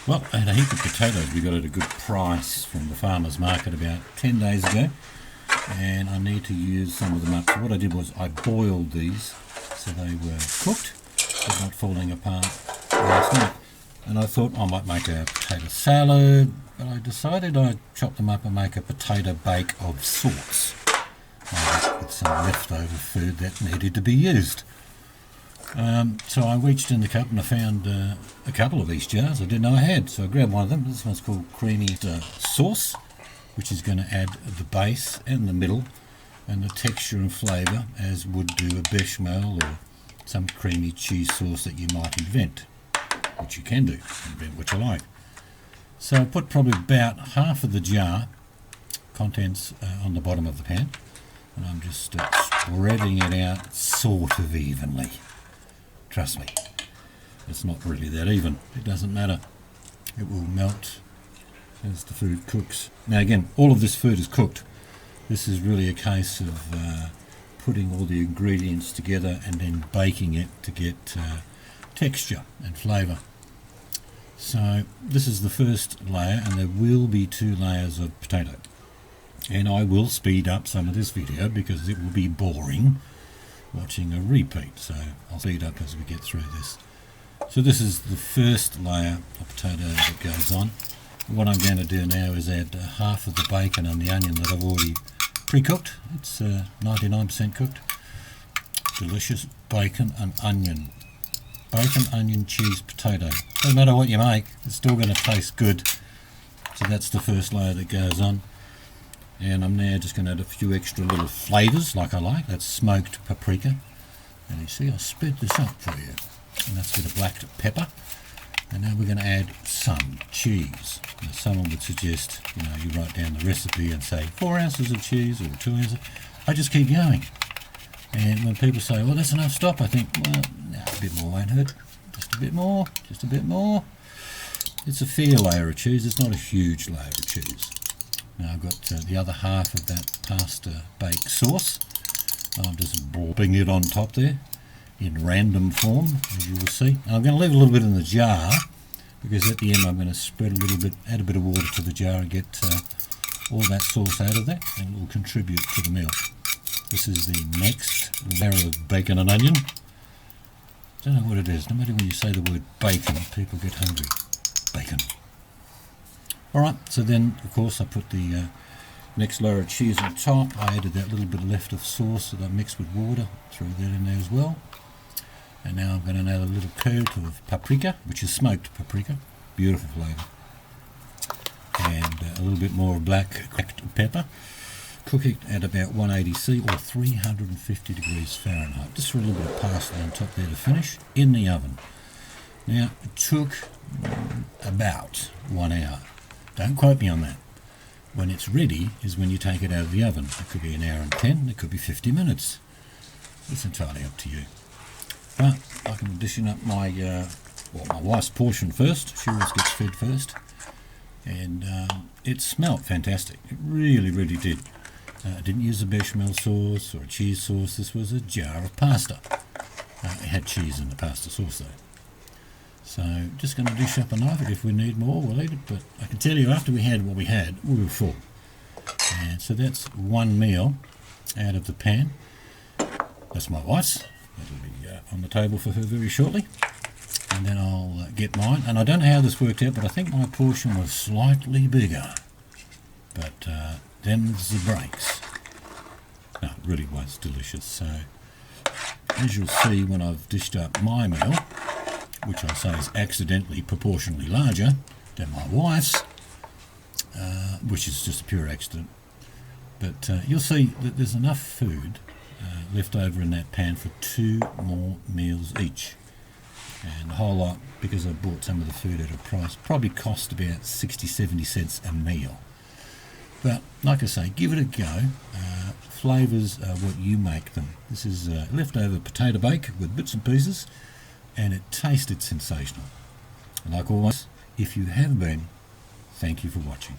Well, I had a heap of potatoes we got at a good price from the farmer's market about 10 days ago, and I need to use some of them up. So what I did was I boiled these so they were cooked but not falling apart last night. And I thought I might make a potato salad, but I decided I'd chop them up and make a potato bake of sorts, with some leftover food that needed to be used. So I reached in the cup and I found a couple of these jars I didn't know I had. So I grabbed one of them. This one's called Creamy Sauce, which is going to add the base and the middle and the texture and flavour as would do a bechamel or some creamy cheese sauce that you might invent, which you can do, invent what you like. So I put probably about half of the jar contents on the bottom of the pan, and I'm just spreading it out sort of evenly. Trust me, it's not really that even. It doesn't matter. It will melt as the food cooks. Now again, all of this food is cooked. This is really a case of putting all the ingredients together and then baking it to get texture and flavour. So this is the first layer, and there will be 2 layers of potato. And I will speed up some of this video because it will be boring watching a repeat, so I'll speed up as we get through this. So this is the first layer of potato that goes on. What I'm going to do now is add half of the bacon and the onion that I've already pre-cooked. It's 99% cooked. Delicious bacon and onion. Bacon, onion, cheese, potato. Doesn't matter what you make, it's still going to taste good. So that's the first layer that goes on. And I'm now just going to add a few extra little flavours like I like. That's smoked paprika. And you see I sped this up for you. And that's with a black pepper. And now we're going to add some cheese. Now someone would suggest, you write down the recipe and say 4 ounces of cheese or 2 ounces. I just keep going. And when people say, well, that's enough, stop, I think, well, no, a bit more won't hurt. Just a bit more, just a bit more. It's a fair layer of cheese. It's not a huge layer of cheese. Now I've got the other half of that pasta bake sauce. I'm just bobbing it on top there in random form, as you will see. And I'm going to leave a little bit in the jar because at the end I'm going to spread a little bit, add a bit of water to the jar and get all that sauce out of there, and it will contribute to the meal. This is the next layer of bacon and onion. Don't know what it is. No matter when you say the word bacon, people get hungry. Bacon. Alright, so then of course I put the next layer of cheese on top. I added that little bit left of sauce that I mixed with water, threw that in there as well. And now I'm going to add a little coat of paprika, which is smoked paprika, beautiful flavour. And a little bit more black cracked pepper. Cook it at about 180°C or 350 degrees Fahrenheit. Just for a little bit of parsley on top there to finish, in the oven. Now it took about 1 hour. Don't quote me on that. When it's ready is when you take it out of the oven. It could be 1 hour and 10, it could be 50 minutes. It's entirely up to you. But I can dish up my wife's portion first. She always gets fed first. And it smelled fantastic. It really, really did. I didn't use a bechamel sauce or a cheese sauce. This was a jar of pasta. It had cheese in the pasta sauce though. So just going to dish up enough. If we need more, we'll eat it. But I can tell you, after we had what we had, we were full. And so that's one meal out of the pan. That's my wife's. That'll be on the table for her very shortly. And then I'll get mine. And I don't know how this worked out, but I think my portion was slightly bigger. But them's the breaks. No, it really was delicious. So as you'll see when I've dished up my meal, which I say is accidentally proportionally larger than my wife's, which is just a pure accident. But you'll see that there's enough food left over in that pan for 2 more meals each. And the whole lot, because I bought some of the food at a price, probably cost about 60-70 cents a meal. But like I say, give it a go. Flavours are what you make them. This is leftover potato bake with bits and pieces, and it tasted sensational. And like always, if you have been, thank you for watching.